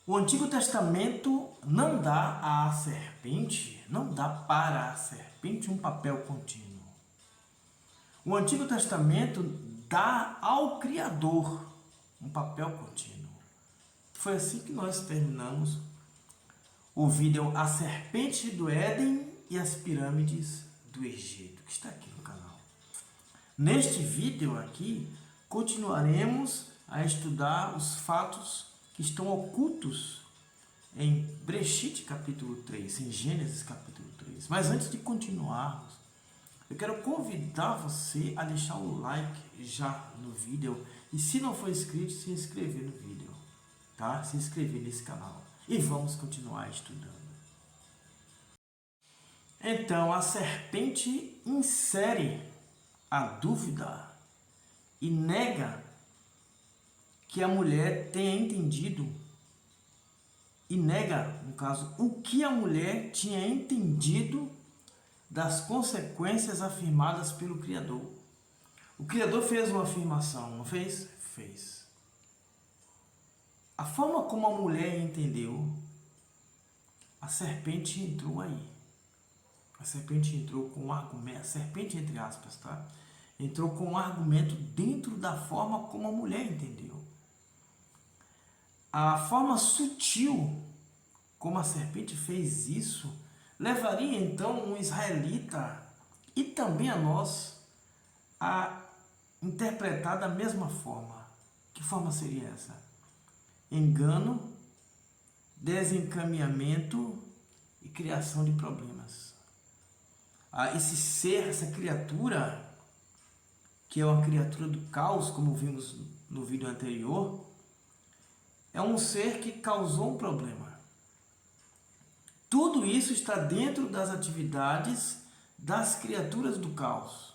O Antigo Testamento não dá à serpente, não dá para a serpente um papel contínuo. O Antigo Testamento dá ao Criador um papel contínuo. Foi assim que nós terminamos o vídeo A Serpente do Éden e as Pirâmides do Egito, que está aqui no canal. Neste vídeo aqui, continuaremos a estudar os fatos que estão ocultos em Bereshit capítulo 3, em Gênesis capítulo 3. Mas antes de continuarmos, eu quero convidar você a deixar o like já no vídeo e, se não for inscrito, se inscrever no vídeo, tá? Se inscrever nesse canal. E vamos continuar estudando. Então, a serpente insere a dúvida e nega que a mulher tenha entendido, e nega, no caso, o que a mulher tinha entendido das consequências afirmadas pelo Criador. O Criador fez uma afirmação, não fez? Fez. A forma como a mulher entendeu, a serpente entrou aí. A serpente entrou com um argumento, a serpente entre aspas, tá? Entrou com um argumento dentro da forma como a mulher entendeu. A forma sutil como a serpente fez isso levaria então um israelita e também a nós a interpretar da mesma forma. Que forma seria essa? Engano, desencaminhamento e criação de problemas. Esse ser, essa criatura, que é uma criatura do caos, como vimos no vídeo anterior, é um ser que causou um problema. Tudo isso está dentro das atividades das criaturas do caos.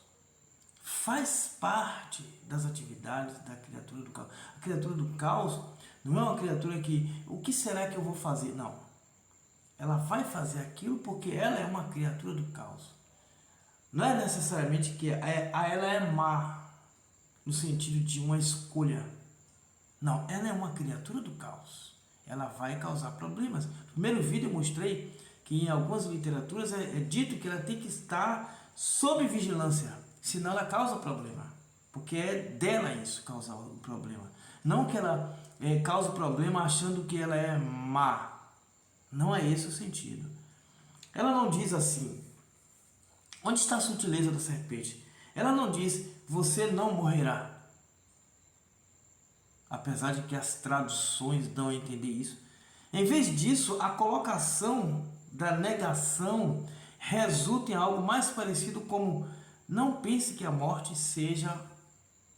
Faz parte das atividades da criatura do caos. A criatura do caos não é uma criatura que, o que será que eu vou fazer? Não. Ela vai fazer aquilo porque ela é uma criatura do caos. Não é necessariamente que ela é má, no sentido de uma escolha. Não, ela é uma criatura do caos. Ela vai causar problemas. No primeiro vídeo eu mostrei que em algumas literaturas é dito que ela tem que estar sob vigilância, senão ela causa problema. Porque é dela isso causar o problema. Não que ela cause problema achando que ela é má. Não é esse o sentido. Ela não diz assim. Onde está a sutileza da serpente? Ela não diz, você não morrerá. Apesar de que as traduções dão a entender isso. Em vez disso, a colocação da negação resulta em algo mais parecido como: não pense que a morte seja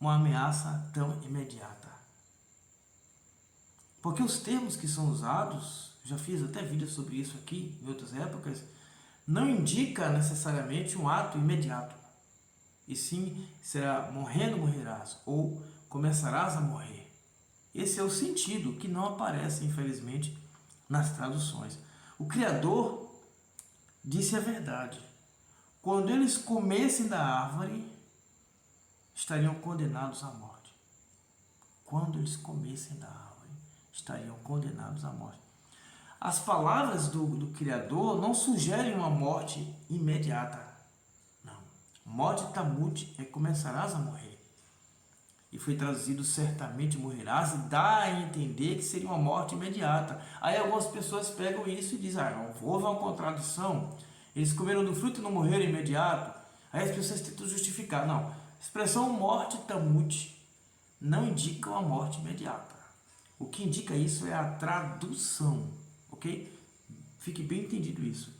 uma ameaça tão imediata. Porque os termos que são usados, já fiz até vídeo sobre isso aqui em outras épocas, não indica necessariamente um ato imediato. E sim, será morrendo morrerás, ou começarás a morrer. Esse é o sentido que não aparece, infelizmente, nas traduções. O Criador disse a verdade. Quando eles comessem da árvore, estariam condenados à morte. Quando eles comessem da árvore, estariam condenados à morte. As palavras do Criador não sugerem uma morte imediata. Não. Morte tamute é começarás a morrer. E foi traduzido certamente morrerás, e dá a entender que seria uma morte imediata. Aí algumas pessoas pegam isso e dizem, houve uma contradição, eles comeram do fruto e não morreram imediato. Aí as pessoas tentam justificar. Não, a expressão morte tamute não indica uma morte imediata. O que indica isso é a tradução, ok? Fique bem entendido isso.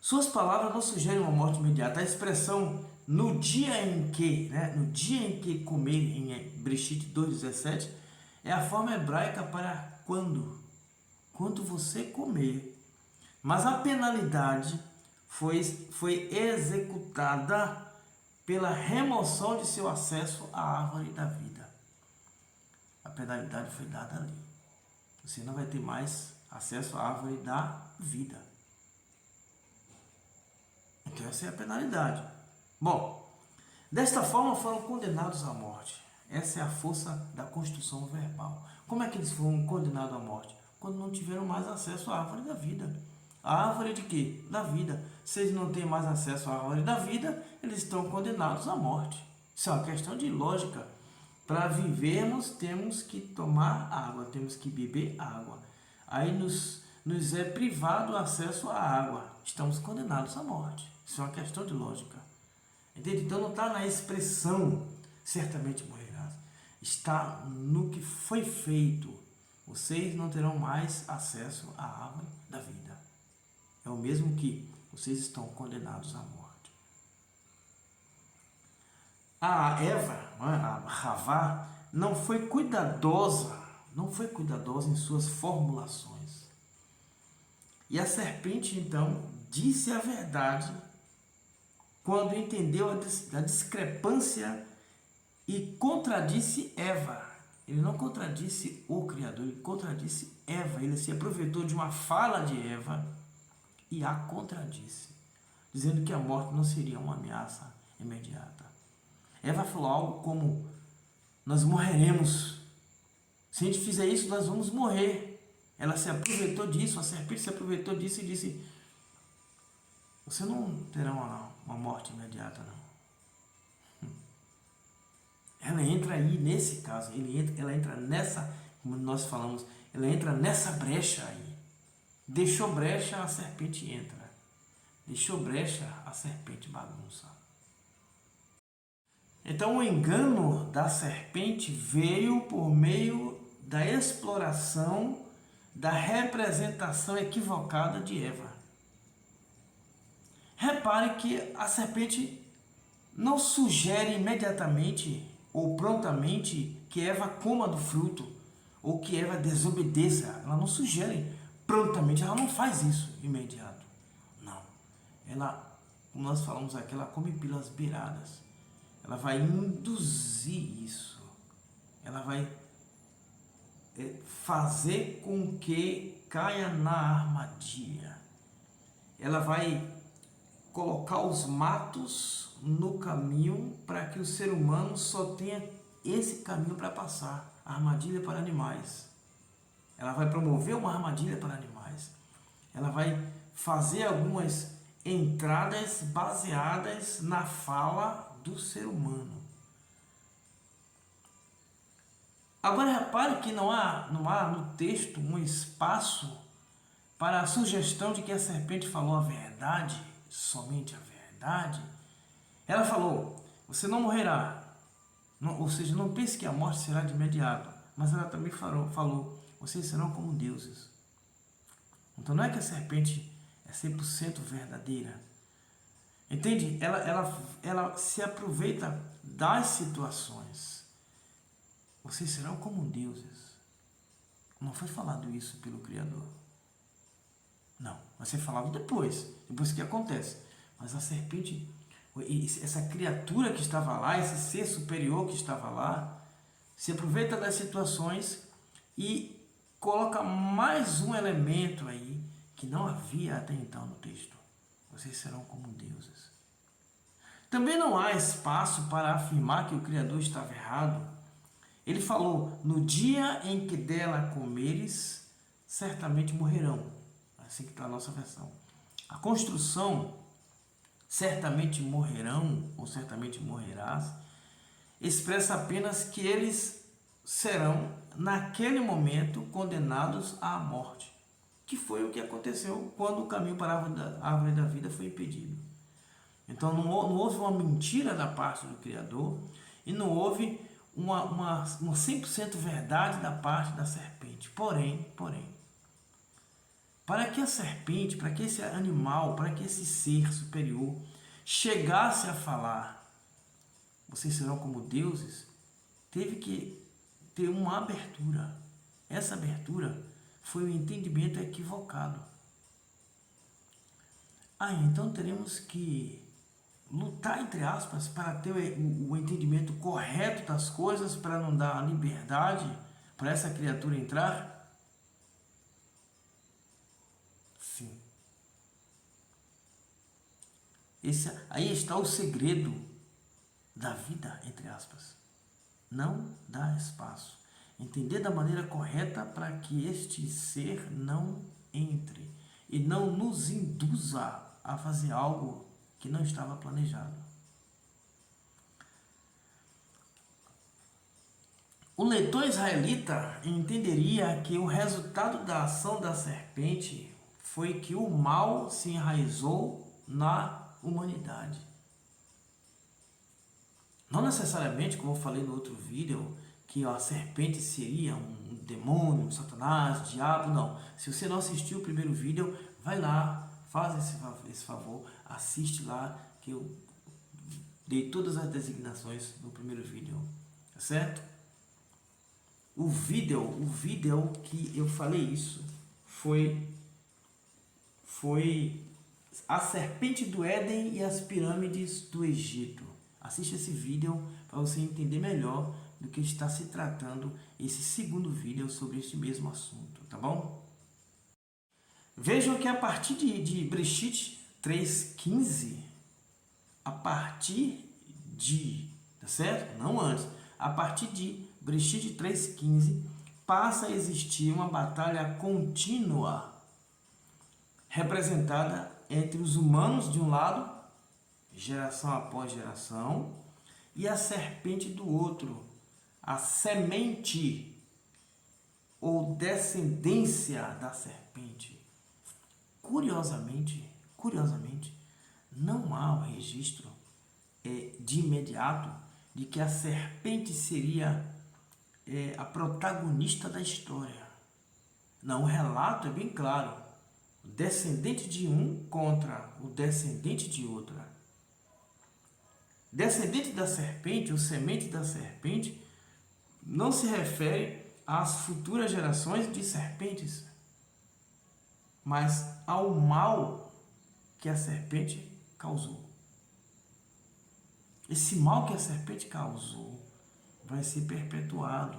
Suas palavras não sugerem uma morte imediata. A expressão no dia em que comer, em Bereshit 2,17, é a forma hebraica para quando você comer. Mas a penalidade foi executada pela remoção de seu acesso à árvore da vida. A penalidade foi dada ali. Você não vai ter mais acesso à árvore da vida. Então essa é a penalidade. Bom, desta forma foram condenados à morte. Essa é a força da construção verbal. Como é que eles foram condenados à morte? Quando não tiveram mais acesso à árvore da vida. A árvore de quê? Da vida. Se eles não têm mais acesso à árvore da vida, eles estão condenados à morte. Isso é uma questão de lógica. Para vivermos, temos que tomar água, temos que beber água. Aí nos é privado o acesso à água. Estamos condenados à morte. Isso é uma questão de lógica. Entende? Então não está na expressão, certamente morrerás. Está no que foi feito. Vocês não terão mais acesso à árvore da vida. É o mesmo que vocês estão condenados à morte. A Eva, a Havá, não foi cuidadosa em suas formulações. E a serpente, então, disse a verdade quando entendeu a discrepância e contradisse Eva. Ele não contradisse o Criador, ele contradisse Eva. Ele se aproveitou de uma fala de Eva e a contradisse, dizendo que a morte não seria uma ameaça imediata. Eva falou algo como: nós morreremos. Se a gente fizer isso, nós vamos morrer. Ela se aproveitou disso, a serpente se aproveitou disso e disse: você não terá uma morte imediata, não. Ela entra aí nesse caso, ela entra nessa, como nós falamos, ela entra nessa brecha aí. Deixou brecha, a serpente entra. Deixou brecha, a serpente bagunça. Então o engano da serpente veio por meio da exploração da representação equivocada de Eva. Repare que a serpente não sugere imediatamente ou prontamente que Eva coma do fruto ou que Eva desobedeça. Ela não sugere prontamente, ela não faz isso imediato. Não. Ela, como nós falamos aqui, ela come pelas beiradas. Ela vai induzir isso. Ela vai fazer com que caia na armadilha. Ela vai colocar os matos no caminho para que o ser humano só tenha esse caminho para passar. A armadilha para animais. Ela vai promover uma armadilha para animais. Ela vai fazer algumas entradas baseadas na fala do ser humano. Agora repare que não há no texto um espaço para a sugestão de que a serpente falou a verdade, somente a verdade. Ela falou: você não morrerá. Não, ou seja, não pense que a morte será de imediato. Mas ela também falou: vocês serão como deuses. Então não é que a serpente é 100% verdadeira. Entende? Ela se aproveita das situações. Vocês serão como deuses. Não foi falado isso pelo Criador. Não, vai ser falado depois que acontece. Mas a serpente, essa criatura que estava lá, esse ser superior que estava lá, se aproveita das situações e coloca mais um elemento aí que não havia até então no texto. Vocês serão como deuses. Também não há espaço para afirmar que o Criador estava errado. Ele falou: no dia em que dela comeres, certamente morrerão. Assim que está a nossa versão. A construção, certamente morrerão, ou certamente morrerás, expressa apenas que eles serão, naquele momento, condenados à morte. Que foi o que aconteceu quando o caminho para a árvore da vida foi impedido. Então não houve uma mentira da parte do Criador e não houve uma 100% verdade da parte da serpente. Porém, para que a serpente, para que esse animal, para que esse ser superior chegasse a falar: vocês serão como deuses, teve que ter uma abertura. Essa abertura foi um entendimento equivocado. Então teremos que lutar, entre aspas, para ter o entendimento correto das coisas, para não dar liberdade para essa criatura entrar? Sim. Aí está o segredo da vida, entre aspas. Não dá espaço. Entender da maneira correta para que este ser não entre e não nos induza a fazer algo que não estava planejado. O leitor israelita entenderia que o resultado da ação da serpente foi que o mal se enraizou na humanidade. Não necessariamente, como eu falei no outro vídeo, que a serpente seria um demônio, um satanás, um diabo, não. Se você não assistiu o primeiro vídeo, vai lá, faz esse favor, assiste lá, que eu dei todas as designações no primeiro vídeo, tá certo? O vídeo que eu falei isso foi a serpente do Éden e as pirâmides do Egito. Assiste esse vídeo para você entender melhor do que está se tratando esse segundo vídeo sobre este mesmo assunto, tá bom? Vejam que a partir de Bereshit 3:15, a partir de, tá certo? Não antes, a partir de Bereshit 3:15, passa a existir uma batalha contínua representada entre os humanos de um lado, geração após geração, e a serpente do outro, a semente ou descendência da serpente. Curiosamente, não há um registro de imediato de que a serpente seria a protagonista da história. Não, o relato é bem claro. O descendente de um contra o descendente de outra. Descendente da serpente, ou semente da serpente, não se refere às futuras gerações de serpentes, mas ao mal que a serpente causou. Esse mal que a serpente causou vai ser perpetuado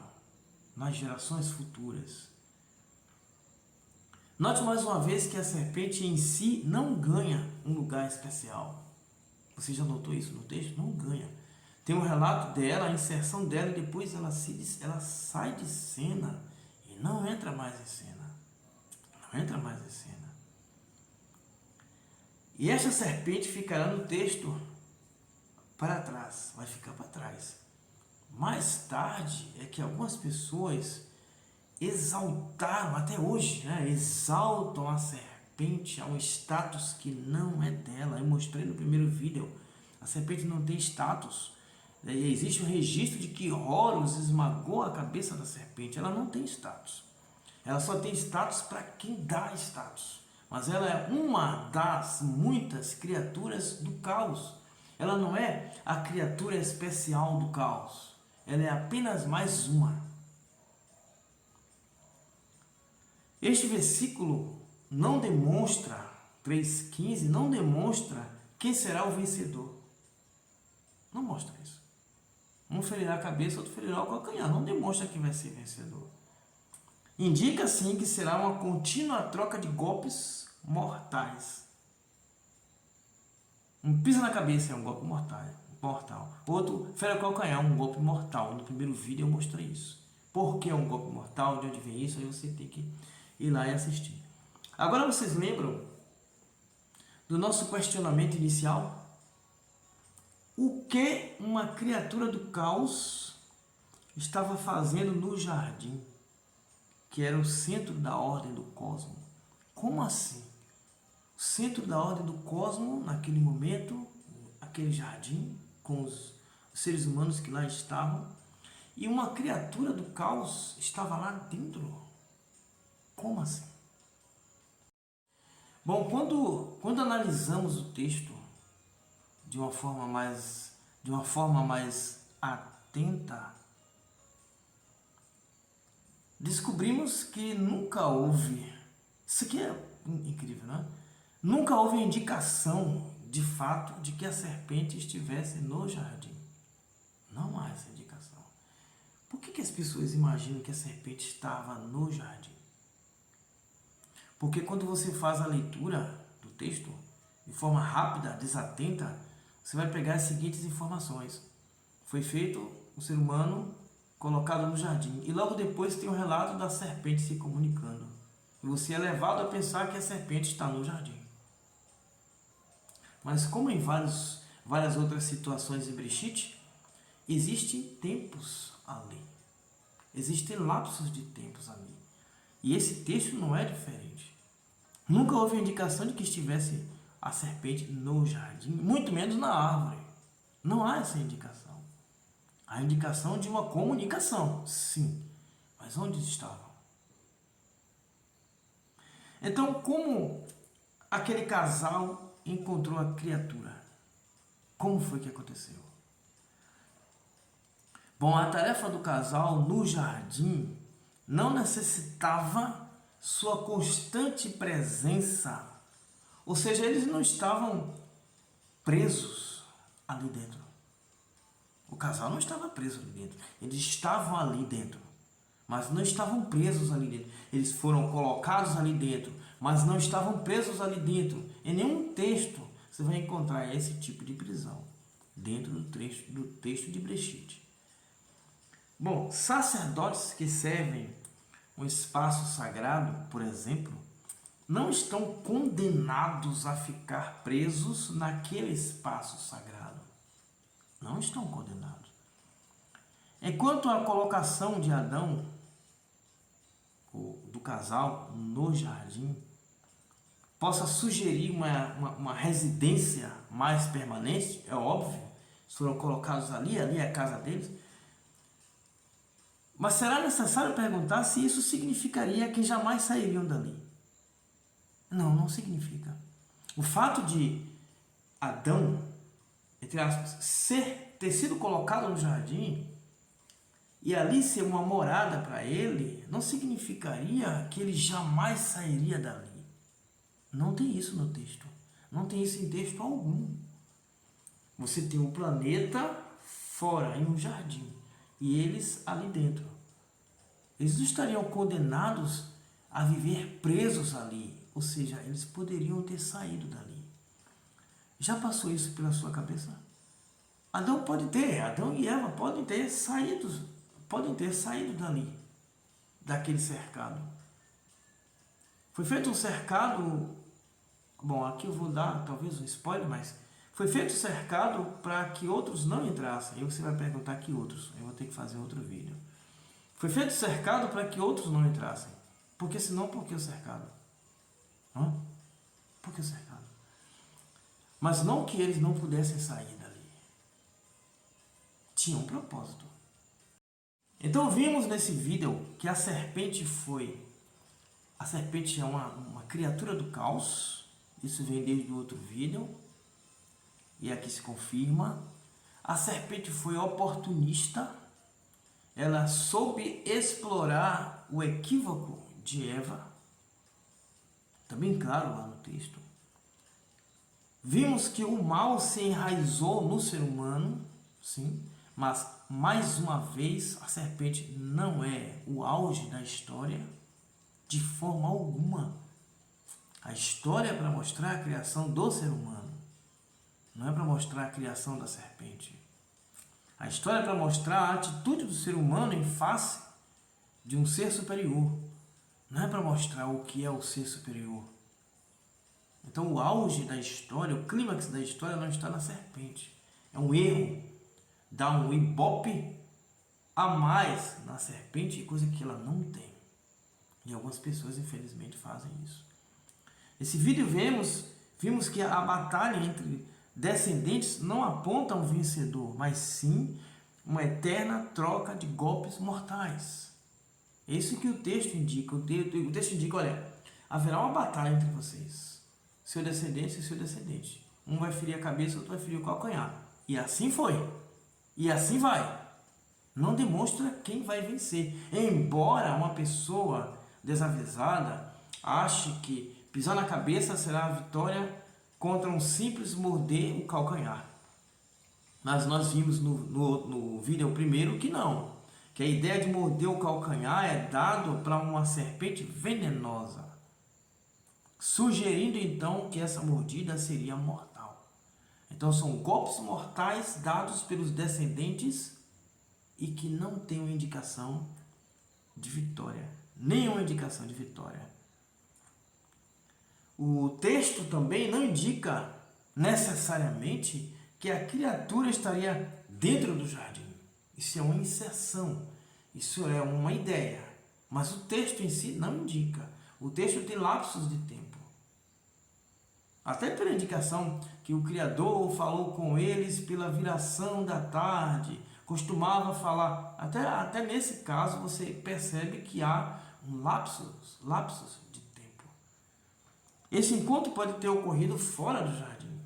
nas gerações futuras. Note mais uma vez que a serpente em si não ganha um lugar especial. Você já notou isso no texto? Não ganha. Tem um relato dela, a inserção dela, e depois ela sai de cena e não entra mais em cena. Não entra mais em cena. E esta serpente ficará no texto para trás, vai ficar para trás. Mais tarde é que algumas pessoas exaltaram, até hoje, exaltam a serpente a um status que não é dela. Eu mostrei no primeiro vídeo, a serpente não tem status. Existe um registro de que Horus esmagou a cabeça da serpente. Ela não tem status. Ela só tem status para quem dá status. Mas ela é uma das muitas criaturas do caos. Ela não é a criatura especial do caos. Ela é apenas mais uma. Este versículo não demonstra, 3:15, não demonstra quem será o vencedor. Não mostra isso. Um ferirá a cabeça, outro ferirá o calcanhar. Não demonstra quem vai ser vencedor. Indica, sim, que será uma contínua troca de golpes mortais. Um pisa na cabeça é um golpe mortal. Outro fere o calcanhar, um golpe mortal. No primeiro vídeo eu mostrei isso. Por que é um golpe mortal? De onde vem isso? Aí você tem que ir lá e assistir. Agora vocês lembram do nosso questionamento inicial? O que uma criatura do caos estava fazendo no jardim, que era o centro da ordem do cosmos? Como assim? O centro da ordem do cosmos, naquele momento, aquele jardim, com os seres humanos que lá estavam, e uma criatura do caos estava lá dentro. Como assim? Bom, quando analisamos o texto de uma forma mais atenta, descobrimos que nunca houve, isso aqui é incrível, né? Nunca houve indicação de fato de que a serpente estivesse no jardim. Não há essa indicação. Por que as pessoas imaginam que a serpente estava no jardim? Porque quando você faz a leitura do texto de forma rápida, desatenta, você vai pegar as seguintes informações. Foi feito, o ser humano colocado no jardim. E logo depois tem o relato da serpente se comunicando. E você é levado a pensar que a serpente está no jardim. Mas como em várias outras situações em Breshit, existem tempos ali. Existem lapsos de tempos ali. E esse texto não é diferente. Nunca houve indicação de que estivesse a serpente no jardim, muito menos na árvore. Não há essa indicação. Há indicação de uma comunicação, sim. Mas onde estavam? Então, como aquele casal encontrou a criatura? Como foi que aconteceu? Bom, a tarefa do casal no jardim não necessitava sua constante presença. Ou seja, eles não estavam presos ali dentro. O casal não estava preso ali dentro. Eles estavam ali dentro, mas não estavam presos ali dentro. Eles foram colocados ali dentro, mas não estavam presos ali dentro. Em nenhum texto você vai encontrar esse tipo de prisão dentro do texto de Breshit. Bom, sacerdotes que servem um espaço sagrado, por exemplo, não estão condenados a ficar presos naquele espaço sagrado. Não estão condenados. Enquanto a colocação de Adão, do casal, no jardim, possa sugerir uma residência mais permanente, é óbvio, eles foram colocados ali é a casa deles, mas será necessário perguntar se isso significaria que jamais sairiam dali. Não, não significa. O fato de Adão, entre aspas, ter sido colocado no jardim e ali ser uma morada para ele, não significaria que ele jamais sairia dali. Não tem isso no texto. Não tem isso em texto algum. Você tem um planeta fora, em um jardim, e eles ali dentro. Eles não estariam condenados a viver presos ali. Ou seja, eles poderiam ter saído dali. Já passou isso pela sua cabeça? Adão e Eva podem ter saído dali, daquele cercado. Foi feito um cercado, bom, aqui eu vou dar talvez um spoiler, mas foi feito um cercado para que outros não entrassem. Aí você vai perguntar que outros, eu vou ter que fazer outro vídeo. Foi feito cercado para que outros não entrassem. Porque senão, por que o cercado? Por que o cercado? Mas não que eles não pudessem sair dali. Tinha um propósito. Então vimos nesse vídeo que a serpente é uma criatura do caos. Isso vem desde o outro vídeo. E aqui se confirma. A serpente foi oportunista. Ela soube explorar o equívoco de Eva. Também claro lá no texto. Vimos que o mal se enraizou no ser humano, sim, mas mais uma vez a serpente não é o auge da história de forma alguma. A história é para mostrar a criação do ser humano, não é para mostrar a criação da serpente. A história é para mostrar a atitude do ser humano em face de um ser superior, não é para mostrar o que é o ser superior. Então o auge da história, o clímax da história não está na serpente. É um erro. Dá um ibope a mais na serpente, coisa que ela não tem. E algumas pessoas infelizmente fazem isso. Nesse vídeo vimos que a batalha entre descendentes não aponta um vencedor, mas sim uma eterna troca de golpes mortais. É isso que o texto indica. O texto indica, olha, haverá uma batalha entre vocês. Seu descendente e seu descendente. Um vai ferir a cabeça, outro vai ferir o calcanhar. E assim foi. E assim vai. Não demonstra quem vai vencer. Embora uma pessoa desavisada ache que pisar na cabeça será a vitória contra um simples morder o calcanhar. Mas nós vimos no vídeo primeiro que não. Que a ideia de morder o calcanhar é dado para uma serpente venenosa, sugerindo então que essa mordida seria mortal. Então são golpes mortais dados pelos descendentes e que não tem uma indicação de vitória. Nenhuma indicação de vitória. O texto também não indica necessariamente que a criatura estaria dentro do jardim. Isso é uma inserção, isso é uma ideia, mas o texto em si não indica. O texto tem lapsos de tempo. Até pela indicação que o Criador falou com eles pela viração da tarde, costumava falar, até nesse caso você percebe que há um lapsos de tempo. Esse encontro pode ter ocorrido fora do jardim,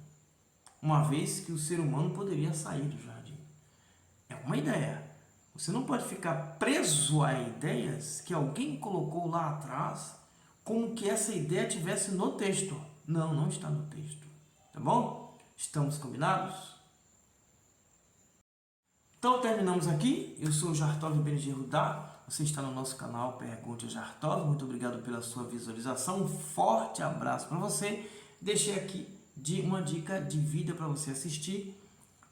uma vez que o ser humano poderia sair do jardim. É uma ideia. Você não pode ficar preso a ideias que alguém colocou lá atrás, como que essa ideia estivesse no texto. Não, não está no texto. Tá bom? Estamos combinados? Então terminamos aqui. Eu sou o Jartov Benjerudá. Você está no nosso canal Pergunte a Jartov. Muito obrigado pela sua visualização. Um forte abraço para você. Deixei aqui uma dica de vida para você assistir.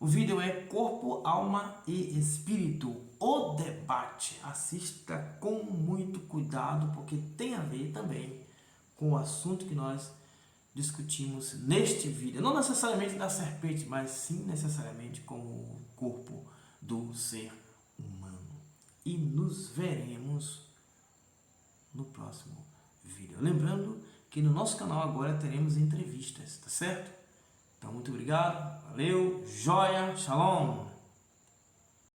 O vídeo é Corpo, Alma e Espírito, o debate. Assista com muito cuidado, porque tem a ver também com o assunto que nós discutimos neste vídeo. Não necessariamente da serpente, mas sim necessariamente com o corpo do ser humano. E nos veremos no próximo vídeo. Lembrando que no nosso canal agora teremos entrevistas, tá certo? Então, muito obrigado, valeu, joia, shalom!